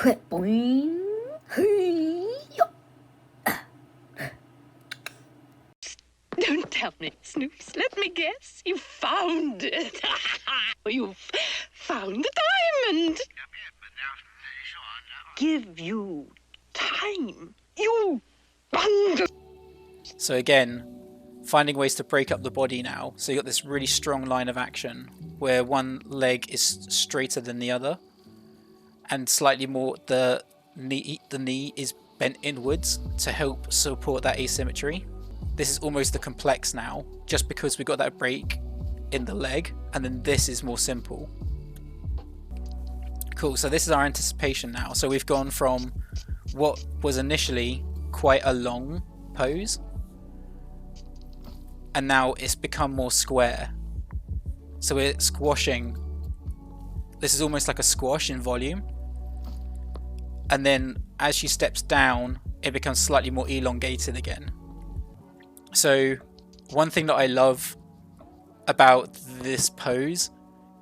Don't tell me, Snoops. Let me guess. You found it. You've found the diamond. Give you time. You bundle. So again, finding ways to break up the body now. So you got this really strong line of action where one leg is straighter than the other, and slightly more the knee is bent inwards to help support that asymmetry. This is almost the complex now, just because we got that break in the leg, and then this is more simple. Cool, so this is our anticipation now. So we've gone from what was initially quite a long pose, and now it's become more square. So we're squashing. This is almost like a squash in volume. And then as she steps down, it becomes slightly more elongated again. So one thing that I love about this pose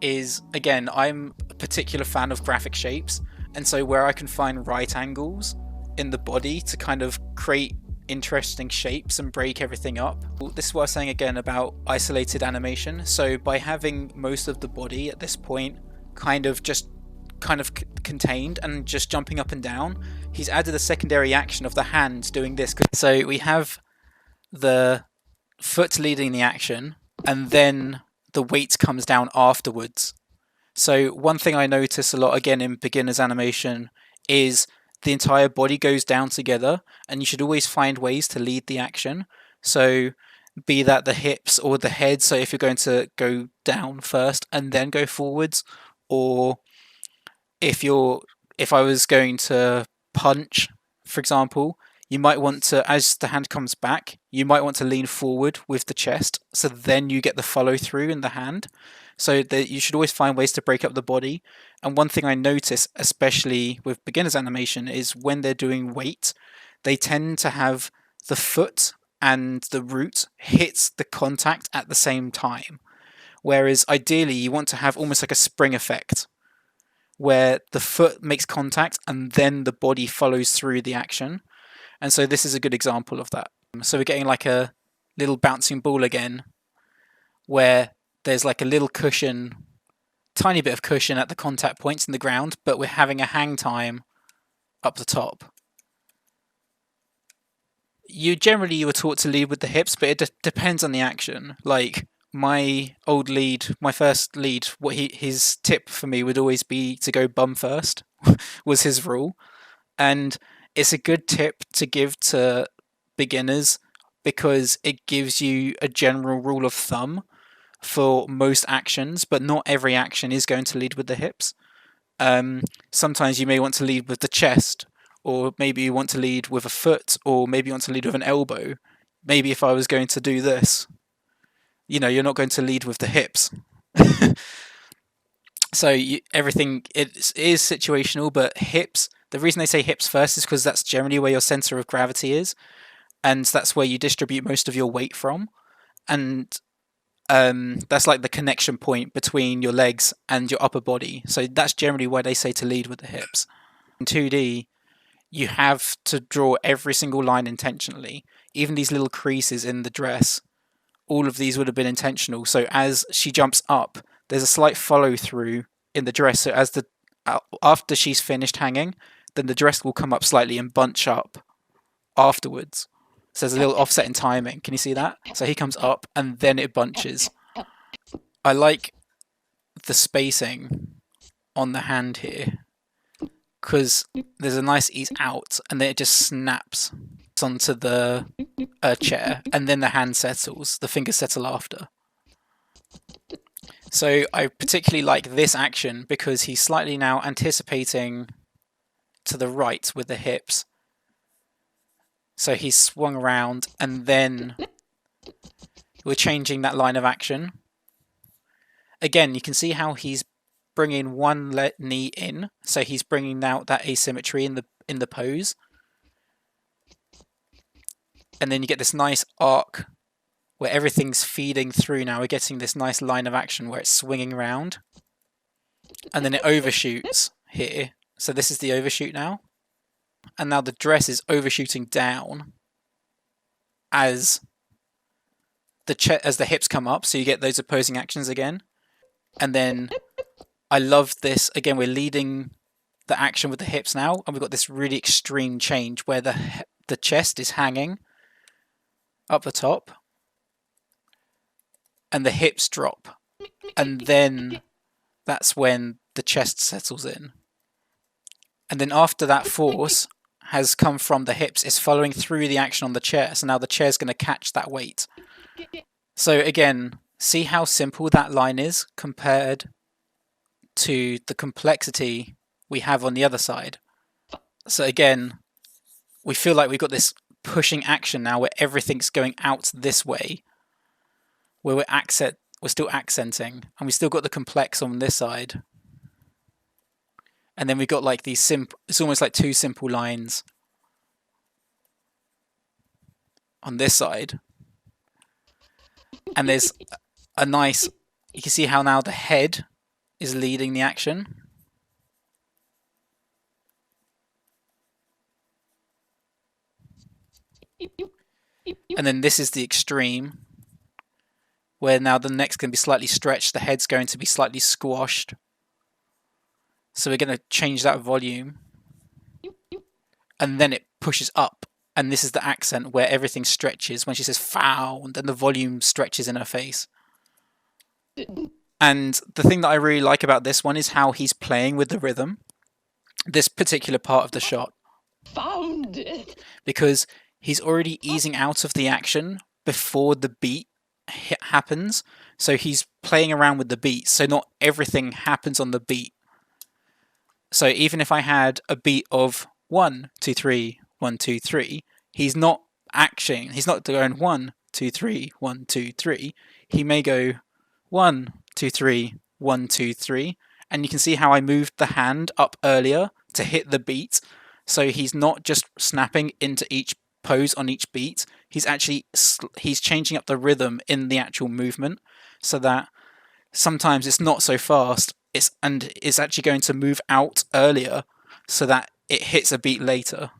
is, again, I'm a particular fan of graphic shapes, and so where I can find right angles in the body to kind of create interesting shapes and break everything up. This is what I was saying again about isolated animation. So by having most of the body at this point kind of contained and just jumping up and down, he's added a secondary action of the hand doing this. So we have the foot leading the action, and then the weight comes down afterwards. So one thing I notice a lot again in beginner's animation is the entire body goes down together, and you should always find ways to lead the action. So be that the hips or the head, so if you're going to go down first and then go forwards, or if I was going to punch, for example, you might want to, as the hand comes back, you might want to lean forward with the chest, so then you get the follow through in the hand. So that you should always find ways to break up the body. And one thing I notice, especially with beginners animation, is when they're doing weight, they tend to have the foot and the root hits the contact at the same time. Whereas ideally you want to have almost like a spring effect, where the foot makes contact and then the body follows through the action. And so this is a good example of that. So we're getting like a little bouncing ball again, where there's like a little cushion, tiny bit of cushion at the contact points in the ground, but we're having a hang time up the top. You were taught to lead with the hips, but it depends on the action. Like my first lead, his tip for me would always be to go bum first, was his rule. And it's a good tip to give to beginners because it gives you a general rule of thumb for most actions, but not every action is going to lead with the hips. Sometimes you may want to lead with the chest, or maybe you want to lead with a foot, or maybe you want to lead with an elbow. Maybe if I was going to do this, you're not going to lead with the hips. So everything is situational, but hips, the reason they say hips first is because that's generally where your center of gravity is, and that's where you distribute most of your weight from. And that's like the connection point between your legs and your upper body. So that's generally why they say to lead with the hips. In 2D, you have to draw every single line intentionally. Even these little creases in the dress, all of these would have been intentional. So as she jumps up, there's a slight follow through in the dress. So as after she's finished hanging, then the dress will come up slightly and bunch up afterwards. So there's a little offset in timing. Can you see that? So he comes up and then it bunches. I like the spacing on the hand here because there's a nice ease out and then it just snaps onto the chair, and then the hand settles. The fingers settle after. So I particularly like this action because he's slightly now anticipating to the right with the hips. So he's swung around and then we're changing that line of action. Again, you can see how he's bringing one knee in, so he's bringing out that asymmetry in the pose. And then you get this nice arc where everything's feeding through now. We're getting this nice line of action where it's swinging around. And then it overshoots here. So this is the overshoot now. And now the dress is overshooting down as the hips come up, so you get those opposing actions again. And then I love this. Again, we're leading the action with the hips now, and we've got this really extreme change where the chest is hanging up the top and the hips drop, and then that's when the chest settles in. And then after that force has come from the hips, it's following through the action on the chair, so now the chair's going to catch that weight. So again, see how simple that line is compared to the complexity we have on the other side. So again, we feel like we've got this pushing action now where everything's going out this way, where we're still accenting, and we still got the complex on this side. And then we've got like these it's almost like two simple lines on this side. And there's a nice, you can see how now the head is leading the action. And then this is the extreme, where now the neck's going to be slightly stretched, the head's going to be slightly squashed. So we're going to change that volume. And then it pushes up. And this is the accent where everything stretches when she says found, and the volume stretches in her face. And the thing that I really like about this one is how he's playing with the rhythm, this particular part of the shot. Found it. Because he's already easing out of the action before the beat happens. So he's playing around with the beat, so not everything happens on the beat. So even if I had a beat of 1, 2, 3, 1, 2, 3, he's not going 1, 2, 3, 1, 2, 3. He may go 1, 2, 3, 1, 2, 3. And you can see how I moved the hand up earlier to hit the beat. So he's not just snapping into each pose on each beat. He's changing up the rhythm in the actual movement, so that sometimes it's not so fast. It's actually going to move out earlier so that it hits a beat later.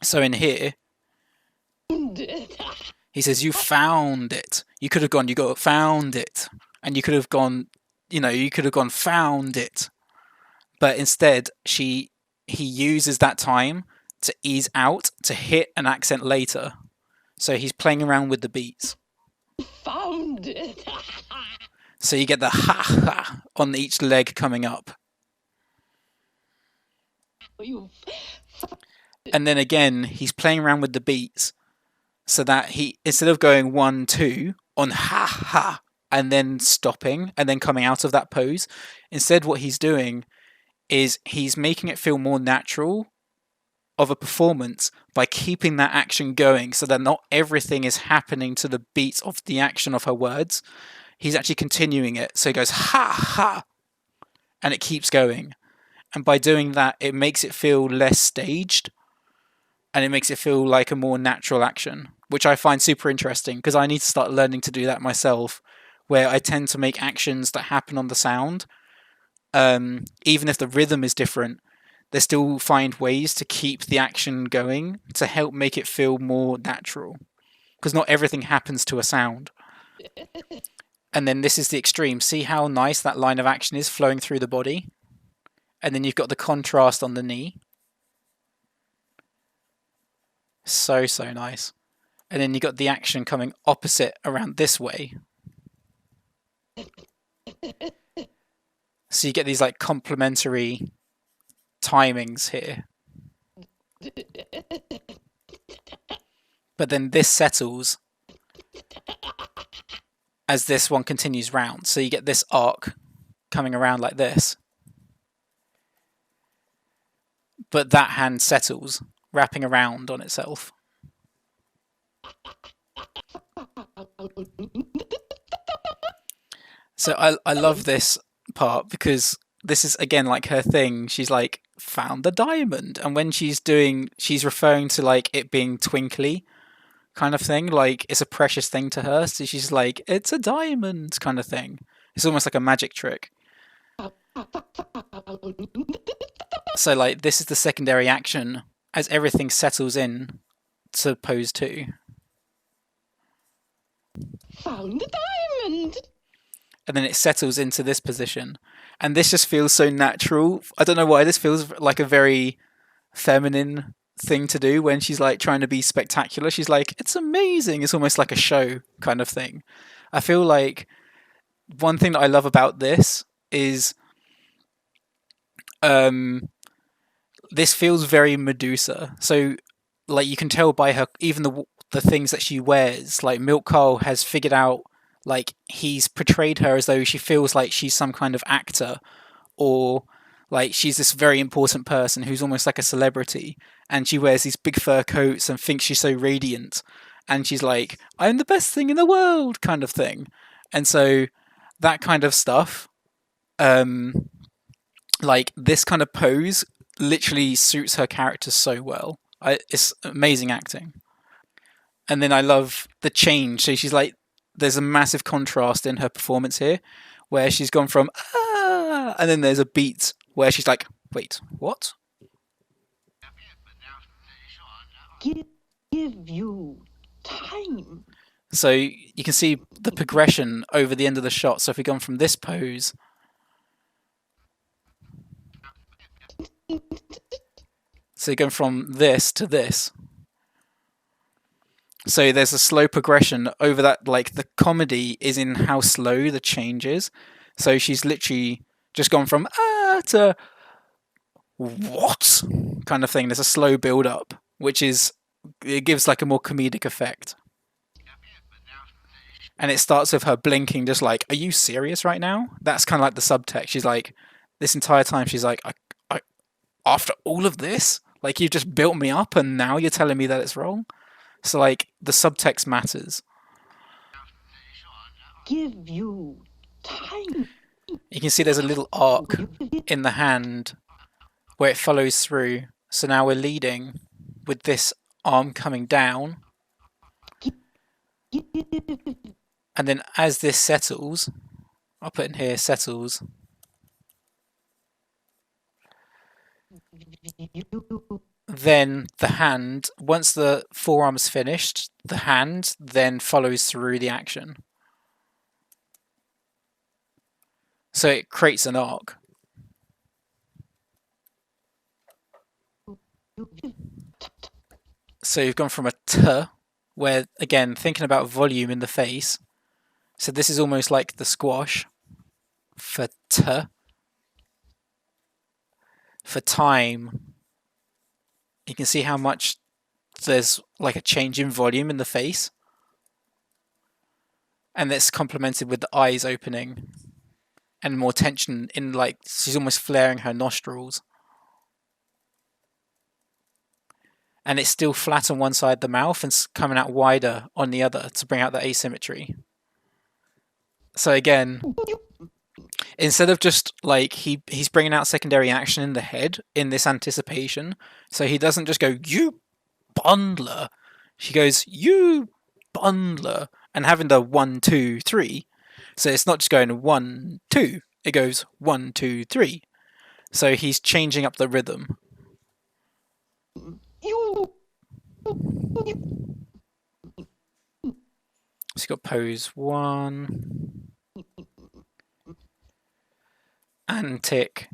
So in here, he says, "You found it." You could have gone, "You found it," and you could have gone, "Found it," but instead he uses that time to ease out to hit an accent later. So he's playing around with the beats. Found it. So you get the ha ha on each leg coming up. And then again, he's playing around with the beats so that he, instead of going 1, 2 on ha ha and then stopping and then coming out of that pose, instead what he's doing is he's making it feel more natural of a performance by keeping that action going, so that not everything is happening to the beats of the action of her words. He's actually continuing it. So he goes ha ha and it keeps going. And by doing that, it makes it feel less staged and it makes it feel like a more natural action, which I find super interesting because I need to start learning to do that myself, where I tend to make actions that happen on the sound. Even if the rhythm is different, they still find ways to keep the action going to help make it feel more natural, because not everything happens to a sound. And then this is the extreme. See how nice that line of action is flowing through the body? And then you've got the contrast on the knee. So nice. And then you've got the action coming opposite around this way. So you get these like complementary timings here. But then this settles as this one continues round. So you get this arc coming around like this. But that hand settles, wrapping around on itself. So I love this part because this is again like her thing. She's like, found the diamond, and when she's referring to like it being twinkly kind of thing, like it's a precious thing to her, so she's like, it's a diamond kind of thing. It's almost like a magic trick. So like this is the secondary action as everything settles in to pose 2. Found the diamond. And then it settles into this position. And this just feels so natural. I don't know why, this feels like a very feminine thing to do when she's like trying to be spectacular. She's like, it's amazing. It's almost like a show kind of thing. I feel like one thing that I love about this is this feels very Medusa. So like you can tell by her, even the things that she wears, like Milk Carl has figured out, like he's portrayed her as though she feels like she's some kind of actor, or like she's this very important person who's almost like a celebrity, and she wears these big fur coats and thinks she's so radiant, and she's like, I'm the best thing in the world kind of thing. And so that kind of stuff, like this kind of pose literally suits her character so well. It's amazing acting. And then I love the change. So she's like, there's a massive contrast in her performance here, where she's gone from ah, and then there's a beat where she's like, wait, what? Give you time. So you can see the progression over the end of the shot. So if we've gone from this pose, so you're going from this to this. So there's a slow progression over that. Like the comedy is in how slow the change is. So she's literally just gone from ah to what kind of thing. There's a slow build up, which is, it gives like a more comedic effect. And it starts with her blinking, just like, are you serious right now? That's kind of like the subtext. She's like, this entire time, she's like, I after all of this, like you've just built me up and now you're telling me that it's wrong. So like the subtext matters. Give you time. You can see there's a little arc in the hand where it follows through. So now we're leading with this arm coming down. And then as this settles, I'll put in here settles. Then the hand, once the forearm's finished, the hand then follows through the action. So it creates an arc. So you've gone from a T, where, again, thinking about volume in the face. So this is almost like the squash for T. For time, you can see how much there's like a change in volume in the face. And it's complemented with the eyes opening and more tension in, like, she's almost flaring her nostrils. And it's still flat on one side of the mouth and coming out wider on the other to bring out the asymmetry. So again, instead of just like he's bringing out secondary action in the head in this anticipation, so he doesn't just go, you bundler. She goes, you bundler, and having the 1, 2, 3. So it's not just going 1, 2. It goes 1, 2, 3. So he's changing up the rhythm. So you've got pose 1. Antic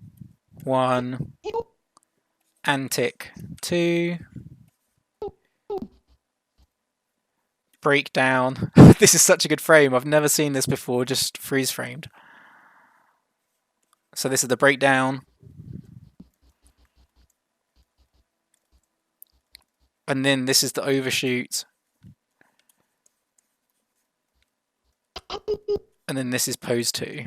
1. Antic 2. Breakdown. This is such a good frame. I've never seen this before, just freeze framed. So this is the breakdown. And then this is the overshoot. And then this is pose 2.